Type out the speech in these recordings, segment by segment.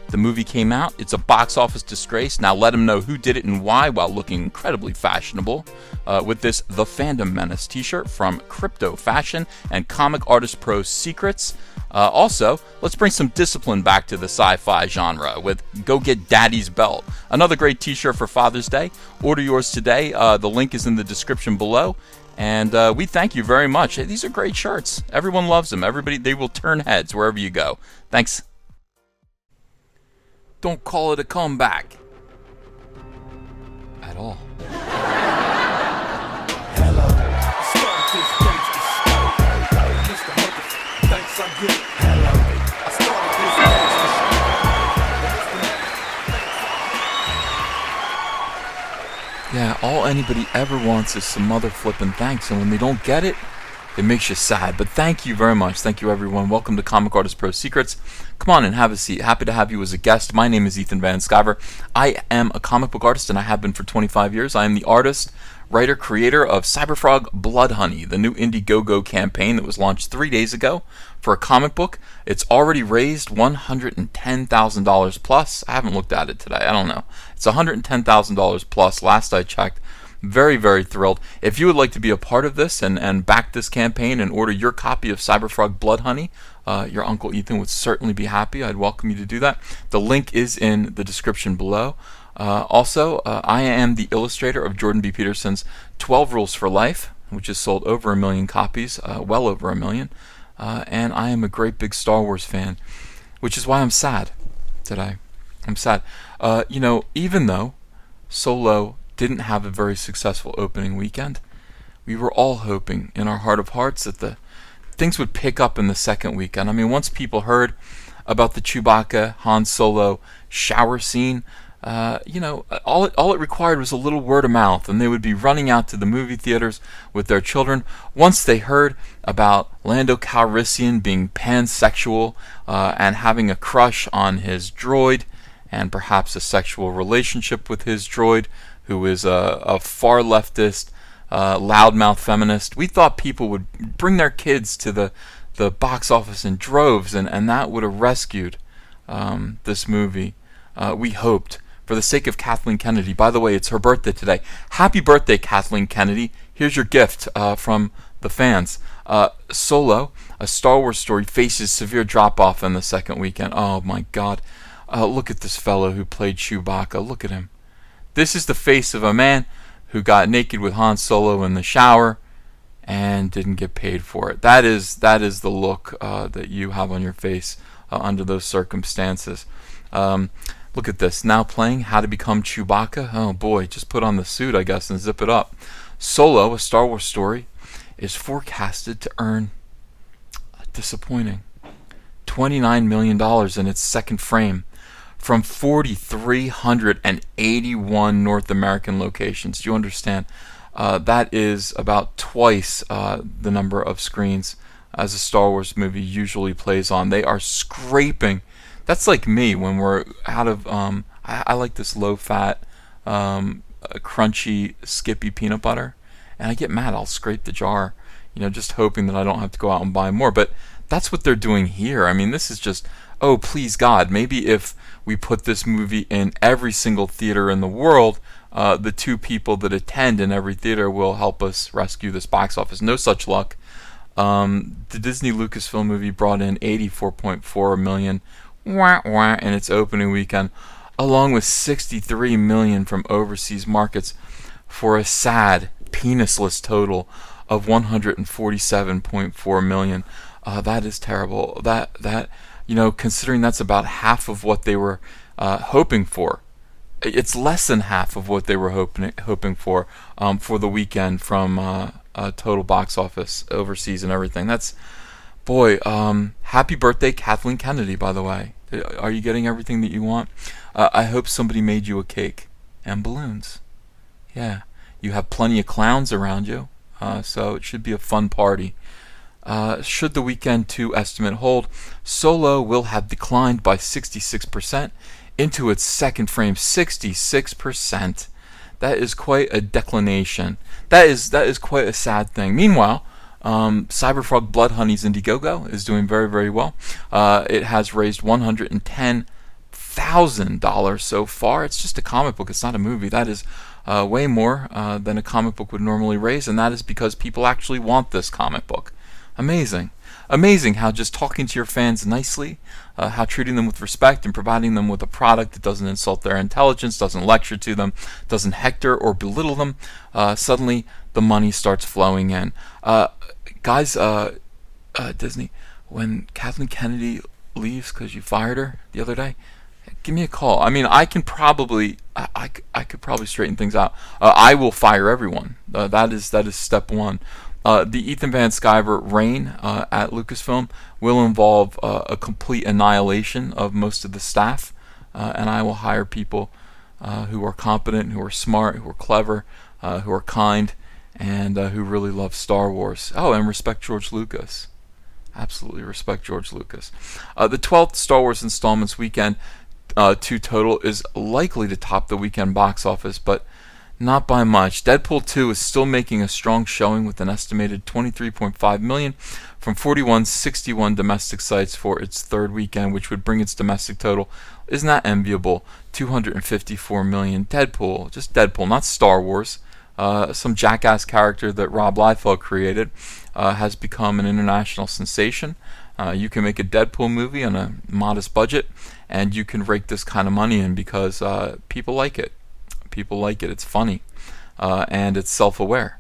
The movie came out. It's a box office disgrace. Now let them know who did it and why while looking incredibly fashionable with this The Fandom Menace t-shirt from Crypto Fashion and Comic Artist Pro Secrets. Also, let's bring some discipline back to the sci-fi genre with Go Get Daddy's Belt. Another great t-shirt for Father's Day. Order yours today. The link is in the description below. And we thank you very much. Hey, these are great shirts. Everyone loves them. They will turn heads wherever you go. Thanks. Don't call it a comeback. At all. Hello. Start this gangsta show. Mr. Hunter, thanks, I'm good. Hello. I started this gangsta show. Yeah, all anybody ever wants is some mother flipping thanks, and when they don't get it, it makes you sad. But thank you very much. Thank you, everyone. Welcome to Comic Artist Pro Secrets. Come on and have a seat. Happy to have you as a guest. My name is Ethan Van Sciver. I am a comic book artist, and I have been for 25 years. I am the artist, writer, creator of Cyberfrog Blood Honey, the new Indiegogo campaign that was launched 3 days ago for a comic book. It's already raised $110,000 plus. I haven't looked at it today. I don't know. It's $110,000 plus last I checked. Very, very thrilled. If you would like to be a part of this and back this campaign and order your copy of Cyberfrog Blood Honey, your Uncle Ethan would certainly be happy. I'd welcome you to do that. The link is in the description below. Also, I am the illustrator of Jordan B. Peterson's 12 Rules for Life, which has sold over 1 million copies, well over 1 million. And I am a great big Star Wars fan, which is why I'm sad today. I'm sad. Even though SOYLO didn't have a very successful opening weekend, we were all hoping in our heart of hearts that the things would pick up in the second weekend. I mean, once people heard about the Chewbacca Han Solo shower scene, all it required was a little word of mouth, and they would be running out to the movie theaters with their children. Once they heard about Lando Calrissian being pansexual and having a crush on his droid, and perhaps a sexual relationship with his droid, who is a far leftist, loudmouth feminist, we thought people would bring their kids to the box office in droves, and that would have rescued this movie. We hoped, for the sake of Kathleen Kennedy. By the way, it's her birthday today. Happy birthday, Kathleen Kennedy. Here's your gift from the fans. SOYLO, a Star Wars story, faces severe drop-off in the second weekend. Oh my God. Look at this fellow who played Chewbacca. Look at him. This is the face of a man who got naked with Han Solo in the shower and didn't get paid for it. That is the look that you have on your face under those circumstances. Look at this. Now playing How to Become Chewbacca. Oh boy, just put on the suit, I guess, and zip it up. SOYLO, a Star Wars story, is forecasted to earn a disappointing $29 million in its second frame, from 4,381 North American locations. Do you understand? That is about twice the number of screens as a Star Wars movie usually plays on. They are scraping. That's like me when we're out of... I like this low-fat, crunchy, skippy peanut butter, and I get mad. I'll scrape the jar, just hoping that I don't have to go out and buy more. But that's what they're doing here. I mean, this is just... Oh, please God, maybe if we put this movie in every single theater in the world, the 2 people that attend in every theater will help us rescue this box office. No such luck. The Disney Lucasfilm movie brought in $84.4 million in its opening weekend, along with $63 million from overseas markets, for a sad, penisless total of $147.4 million. That is terrible. That considering that's about half of what they were hoping for. It's less than half of what they were hoping for the weekend from total box office overseas and everything. That's, boy, happy birthday, Kathleen Kennedy, by the way. Are you getting everything that you want? I hope somebody made you a cake and balloons. Yeah, you have plenty of clowns around you, so it should be a fun party. Should the Weekend 2 estimate hold, SOYLO will have declined by 66% into its second frame. 66%. That is quite a declination. That is quite a sad thing. Meanwhile, Cyberfrog Blood Honey's Indiegogo is doing very, very well. It has raised $110,000 $100,000 so far. It's just a comic book. It's not a movie. That is way more than a comic book would normally raise, and that is because people actually want this comic book. Amazing. Amazing how just talking to your fans nicely, how treating them with respect and providing them with a product that doesn't insult their intelligence, doesn't lecture to them, doesn't hector or belittle them, suddenly the money starts flowing in. Guys, Disney, when Kathleen Kennedy leaves because you fired her the other day, give me a call. I mean, I could probably straighten things out. I will fire everyone. That is step one. The Ethan Van Sciver reign at Lucasfilm will involve a complete annihilation of most of the staff, and I will hire people who are competent, who are smart, who are clever, who are kind, and who really love Star Wars. Oh, and respect George Lucas. Absolutely respect George Lucas. The 12th Star Wars installments weekend 2 total is likely to top the weekend box office, but not by much. Deadpool 2 is still making a strong showing with an estimated 23.5 million from 61 domestic sites for its third weekend, which would bring its domestic total, isn't that enviable, 254 million. Deadpool, just Deadpool, not Star Wars. Some jackass character that Rob Liefeld created has become an international sensation. You can make a Deadpool movie on a modest budget, and you can rake this kind of money in because people like it. People like it. It's funny, and it's self-aware.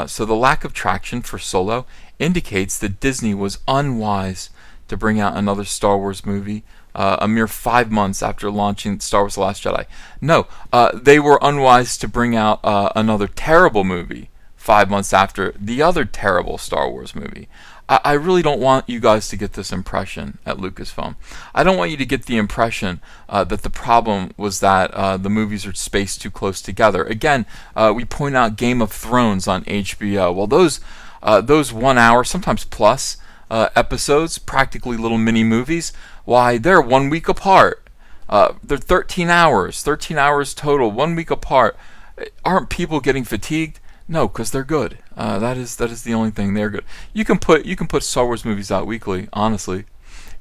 So the lack of traction for Solo indicates that Disney was unwise to bring out another Star Wars movie a mere 5 months after launching Star Wars The Last Jedi. No, they were unwise to bring out another terrible movie 5 months after the other terrible Star Wars movie. I really don't want you guys to get this impression at Lucasfilm. I don't want you to get the impression that the problem was that the movies are spaced too close together. Again, we point out Game of Thrones on HBO. Well, those 1 hour, sometimes plus, episodes, practically little mini movies, why, they're 1 week apart. They're 13 hours total, 1 week apart. Aren't people getting fatigued? No, because they're good. That is the only thing. They're good. You can put Star Wars movies out weekly. Honestly,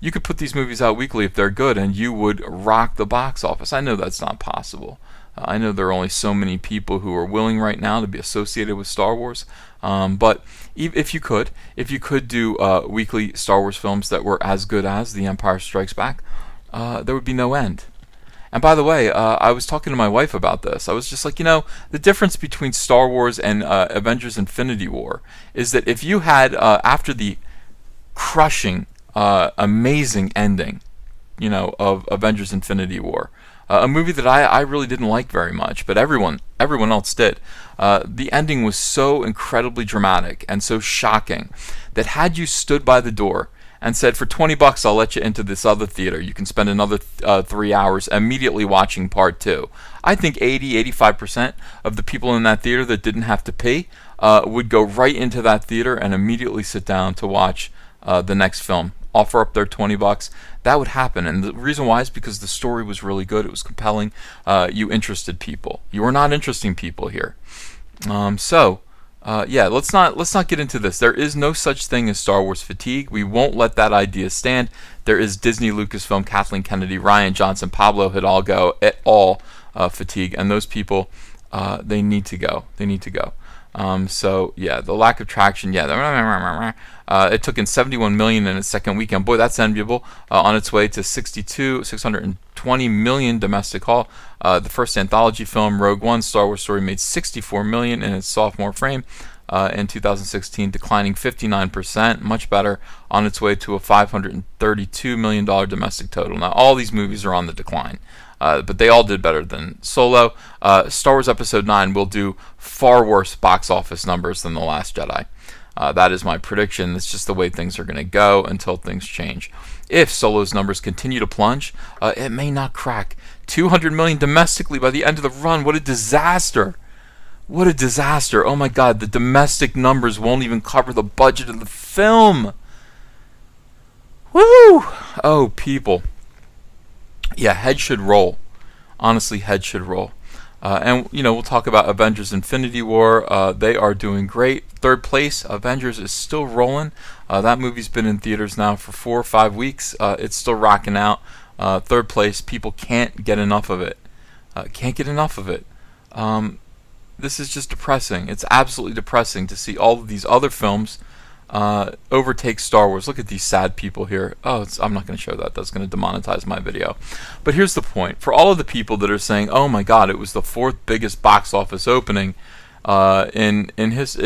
you could put these movies out weekly if they're good, and you would rock the box office. I know that's not possible. I know there are only so many people who are willing right now to be associated with Star Wars. But if you could do weekly Star Wars films that were as good as The Empire Strikes Back, there would be no end. And by the way, I was talking to my wife about this. I was just like, the difference between Star Wars and Avengers Infinity War is that if you had, after the crushing, amazing ending, of Avengers Infinity War, a movie that I really didn't like very much, but everyone else did. The ending was so incredibly dramatic and so shocking that had you stood by the door and said, for $20 I'll let you into this other theater, you can spend another 3 hours immediately watching part 2. I think 85% of the people in that theater that didn't have to pay would go right into that theater and immediately sit down to watch the next film. Offer up their $20. That would happen, and the reason why is because the story was really good. It was compelling. You interested people. You are not interesting people here. Let's not get into this. There is no such thing as Star Wars fatigue. We won't let that idea stand. There is Disney, Lucasfilm, Kathleen Kennedy, Rian Johnson, Pablo Hidalgo et al. Fatigue, and those people, they need to go. They need to go. The lack of traction. It took in 71 million in its second weekend. Boy, that's enviable. On its way to 620 million domestic haul. The first anthology film, Rogue One: Star Wars Story, made 64 million in its sophomore frame in 2016, declining 59%. Much better. On its way to a $532 million domestic total. Now, all these movies are on the decline. But they all did better than Solo. Star Wars Episode 9 will do far worse box office numbers than The Last Jedi. That is my prediction. It's just the way things are going to go until things change. If Solo's numbers continue to plunge, it may not crack 200 million domestically by the end of the run. What a disaster! What a disaster! Oh my God, the domestic numbers won't even cover the budget of the film. Woo! Oh, people. Yeah, head should roll. Honestly, head should roll. And we'll talk about Avengers Infinity War. They are doing great. Third place, Avengers is still rolling. That movie's been in theaters now for 4 or 5 weeks. It's still rocking out. Third place, people can't get enough of it. Can't get enough of it. This is just depressing. It's absolutely depressing to see all of these other films overtake Star Wars. Look at these sad people here. Oh, I'm not going to show that. That's going to demonetize my video. But here's the point. For all of the people that are saying, "Oh my God, it was the 4th biggest box office opening this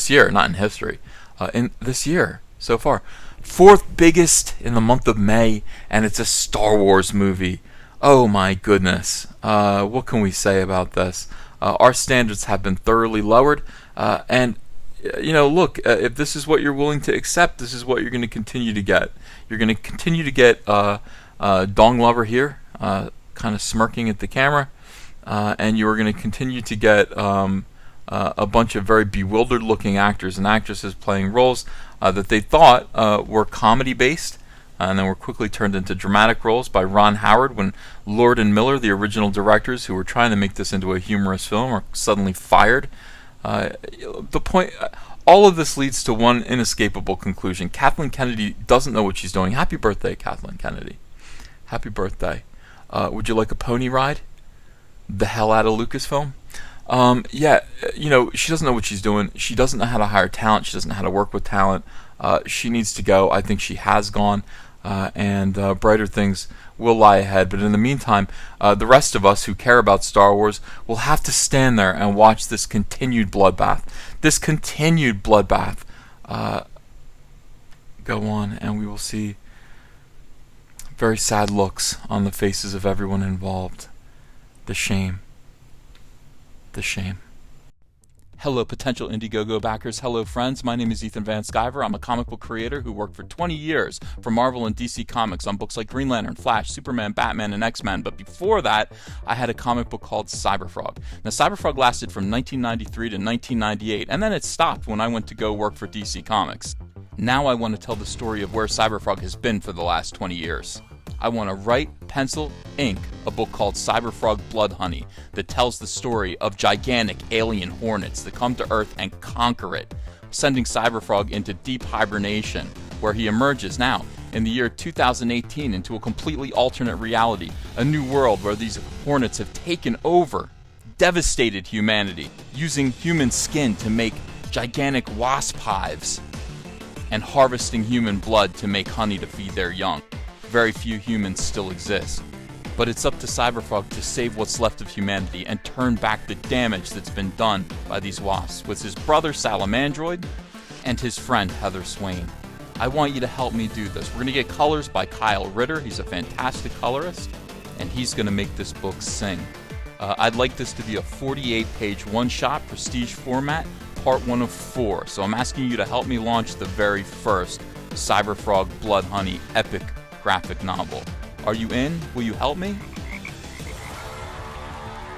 year, not in history, in this year so far, 4th biggest in the month of May, and it's a Star Wars movie. Oh my goodness. What can we say about this? Our standards have been thoroughly lowered, and look, if this is what you're willing to accept, this is what you're going to continue to get. You're going to continue to get Dong Lover here, kind of smirking at the camera, and you are going to continue to get a bunch of very bewildered-looking actors and actresses playing roles that they thought were comedy-based, and then were quickly turned into dramatic roles by Ron Howard when Lord and Miller, the original directors who were trying to make this into a humorous film, are suddenly fired. The point, all of this leads to one inescapable conclusion. Kathleen Kennedy doesn't know what she's doing. Happy birthday, Kathleen Kennedy. Happy birthday. Would you like a pony ride? The hell out of Lucasfilm? She doesn't know what she's doing. She doesn't know how to hire talent. She doesn't know how to work with talent. She needs to go. I think she has gone. And brighter things will lie ahead. But in the meantime, the rest of us who care about Star Wars will have to stand there and watch this continued bloodbath. This continued bloodbath go on, and we will see very sad looks on the faces of everyone involved. The shame. The shame. Hello, potential Indiegogo backers. Hello, friends. My name is Ethan Van Sciver. I'm a comic book creator who worked for 20 years for Marvel and DC Comics on books like Green Lantern, Flash, Superman, Batman, and X-Men. But before that, I had a comic book called Cyberfrog. Now, Cyberfrog lasted from 1993 to 1998, and then it stopped when I went to go work for DC Comics. Now I want to tell the story of where Cyberfrog has been for the last 20 years. I want to write, pencil, ink a book called Cyberfrog Blood Honey that tells the story of gigantic alien hornets that come to Earth and conquer it, sending Cyberfrog into deep hibernation, where he emerges now in the year 2018 into a completely alternate reality, a new world where these hornets have taken over, devastated humanity, using human skin to make gigantic wasp hives, and harvesting human blood to make honey to feed their young. Very few humans still exist. But it's up to Cyberfrog to save what's left of humanity and turn back the damage that's been done by these wasps with his brother Salamandroid and his friend Heather Swain. I want you to help me do this. We're going to get colors by Kyle Ritter. He's a fantastic colorist, and he's going to make this book sing. I'd like this to be a 48-page one-shot prestige format, part 1 of 4. So I'm asking you to help me launch the very first Cyberfrog Blood Honey epic graphic novel. Are you in? Will you help me?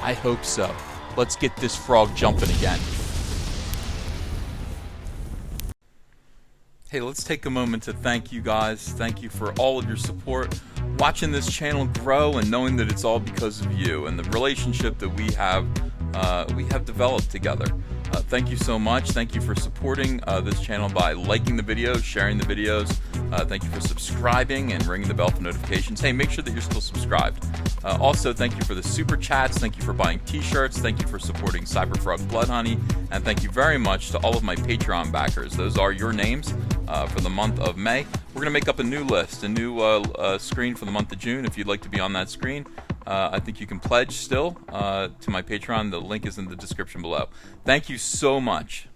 I hope so. Let's get this frog jumping again. Hey, let's take a moment to thank you guys. Thank you for all of your support, watching this channel grow, and knowing that it's all because of you and the relationship that we have developed together. Thank you so much. Thank you for supporting this channel by liking the videos, sharing the videos. Thank you for subscribing and ringing the bell for notifications. Hey, make sure that you're still subscribed. Also, thank you for the super chats. Thank you for buying t-shirts. Thank you for supporting Cyberfrog Blood Honey. And thank you very much to all of my Patreon backers. Those are your names for the month of May. We're going to make up a new list, a new screen for the month of June. If you'd like to be on that screen, I think you can pledge still to my Patreon. The link is in the description below. Thank you so much.